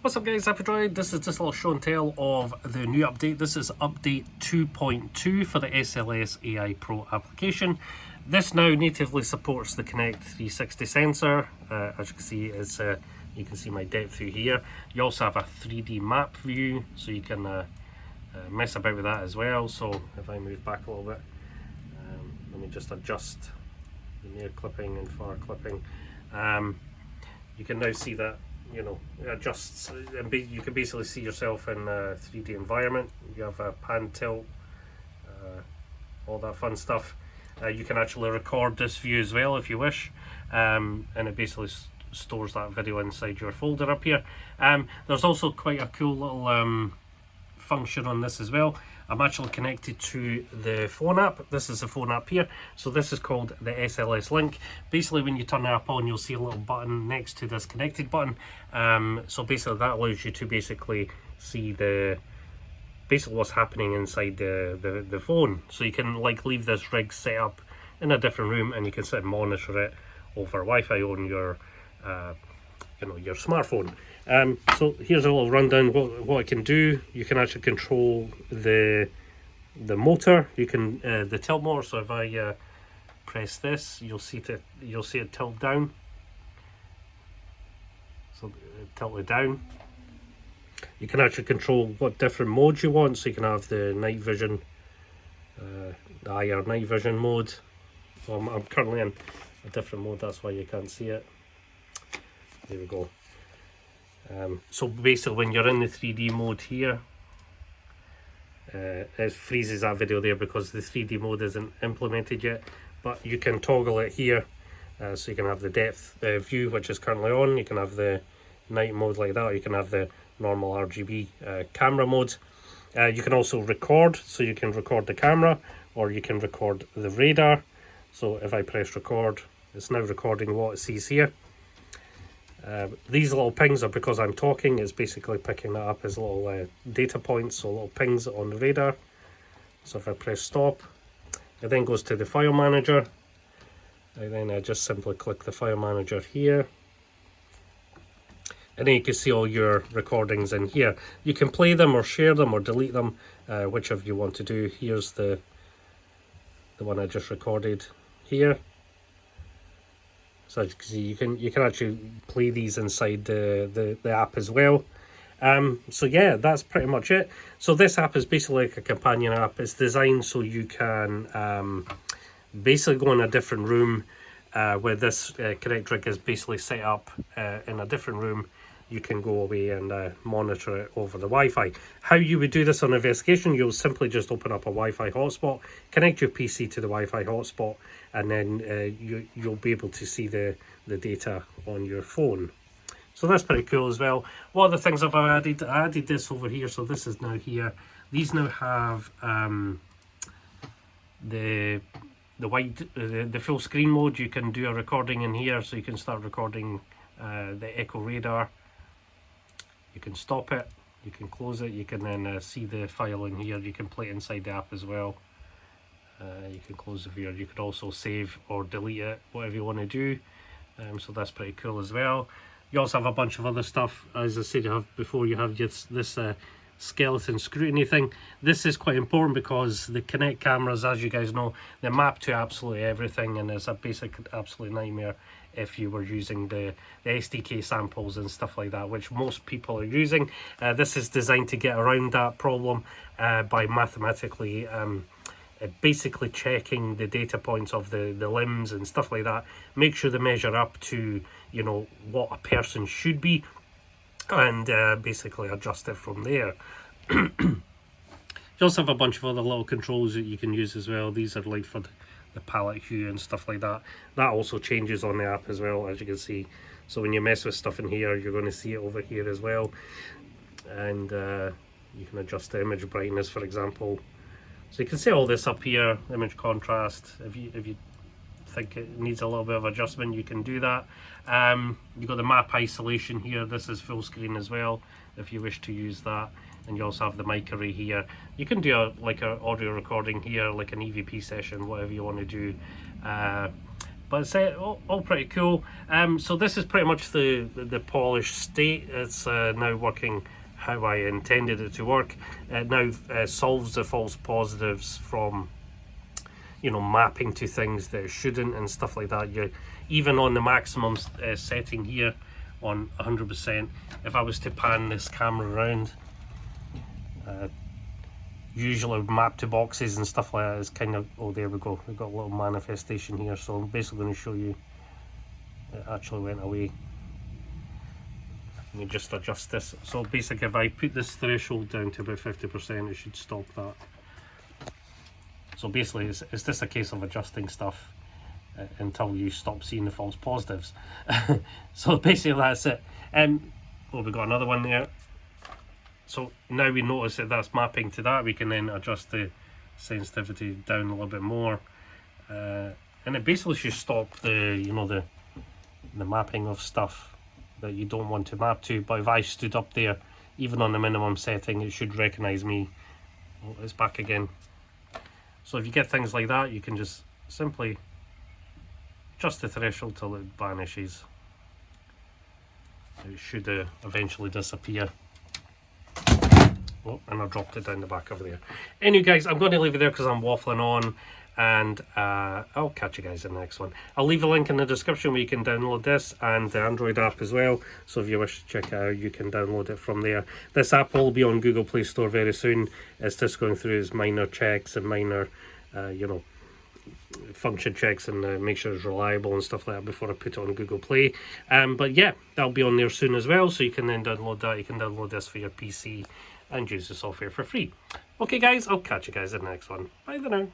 What's up guys, AppyDroid. This is just a little show and tell of the new update. This is update 2.2 for the SLS AI Pro application. This now natively supports the Kinect 360 sensor. As you can see, you can see my depth through here. You also have a 3D map view, so you can mess about with that as well. So if I move back a little bit, let me just adjust the near clipping and far clipping. You can now see that, you know, it adjusts, and you can basically see yourself in a 3D environment. You have a pan, tilt, all that fun stuff. You can actually record this view as well if you wish, and it basically stores that video inside your folder up here. There's also quite a cool little function on this as well. I'm actually connected to the phone app. This is the phone app here. So this is called the SLS Link. Basically, when you turn the app on, you'll see a little button next to this connected button. So basically that allows you to basically see basically what's happening inside the phone. So you can like leave this rig set up in a different room, and you can sit and monitor it over Wi-Fi on your your smartphone. So here's a little rundown what I can do. You can actually control the motor. You can the tilt motor. So if I press this, you'll see it tilt down. So tilt it down. You can actually control what different modes you want. So you can have the night vision, the IR night vision mode. Well, I'm currently in a different mode. That's why you can't see it. There we go. So basically when you're in the 3D mode here, it freezes that video there because the 3D mode isn't implemented yet, but you can toggle it here, so you can have the depth view, which is currently on. You can have the night mode like that, or you can have the normal RGB camera mode. You can also record, so you can record the camera or you can record the radar. So if I press record, it's now recording what it sees here. These little pings are because I'm talking. It's basically picking that up as little data points, so little pings on the radar. So if I press stop, it then goes to the file manager, and then I just simply click the file manager here, and then you can see all your recordings in here. You can play them or share them or delete them, whichever you want to do. Here's the one I just recorded here. So as you can see, you can actually play these inside the app as well. So yeah, that's pretty much it. So this app is basically like a companion app. It's designed so you can basically go in a different room where this Kinect rig is basically set up in a different room. You can go away and monitor it over the Wi-Fi. How you would do this on investigation, you'll simply just open up a Wi-Fi hotspot, connect your PC to the Wi-Fi hotspot, and then you'll be able to see the data on your phone. So that's pretty cool as well. What other things have I added? I added this over here, so this is now here. These now have the full screen mode. You can do a recording in here, so you can start recording the echo radar. You can stop it, you can close it, you can then see the file in here. You can play it inside the app as well. You can close the viewer. You could also save or delete it, whatever you want to do. So that's pretty cool as well. You also have a bunch of other stuff. As I said, you have before, you have this skeleton scrutiny thing. This is quite important because the Kinect cameras, as you guys know, they map to absolutely everything, and it's a basic absolute nightmare if you were using the SDK samples and stuff like that, which most people are using. This is designed to get around that problem by mathematically basically checking the data points of the limbs and stuff like that. Make sure they measure up to, you know, what a person should be, and basically adjust it from there. You also have a bunch of other little controls that you can use as well. These are like for the palette hue and stuff like that. That also changes on the app as well, as you can see. So when you mess with stuff in here, you're going to see it over here as well. And you can adjust the image brightness, for example. So you can see all this up here, image contrast. If you think it needs a little bit of adjustment, you can do that. You've got the map isolation here. This is full screen as well, if you wish to use that. And you also have the mic array here. You can do like an audio recording here, like an EVP session, whatever you want to do. But it's all pretty cool. So this is pretty much the polished state. It's now working how I intended it to work. It now solves the false positives from, you know, mapping to things that it shouldn't and stuff like that. You even on the maximum setting here on 100%, if I was to pan this camera around, usually map to boxes and stuff like that is kind of, oh, there we go, we've got a little manifestation here. So I'm basically going to show you it actually went away. Let me just adjust this. So basically if I put this threshold down to about 50%, it should stop that. So basically it's just a case of adjusting stuff until you stop seeing the false positives. So basically that's it. Oh, we got another one there. So now we notice that that's mapping to that, we can then adjust the sensitivity down a little bit more, and it basically should stop the, you know, the mapping of stuff that you don't want to map to. But if I stood up there, even on the minimum setting, it should recognize me. Oh, it's back again. So if you get things like that, you can just simply adjust the threshold till it vanishes. It should eventually disappear. Oh, and I dropped it down the back over there. Anyway guys, I'm going to leave it there because I'm waffling on, and I'll catch you guys in the next one. I'll leave a link in the description where you can download this and the Android app as well, so if you wish to check it out, you can download it from there. This app will be on Google Play Store very soon. It's just going through its minor checks and minor you know, function checks, and make sure it's reliable and stuff like that before I put it on Google Play. But yeah, that'll be on there soon as well, so you can then download that. You can download this for your PC and use the software for free. Okay guys, I'll catch you guys in the next one. Bye for now.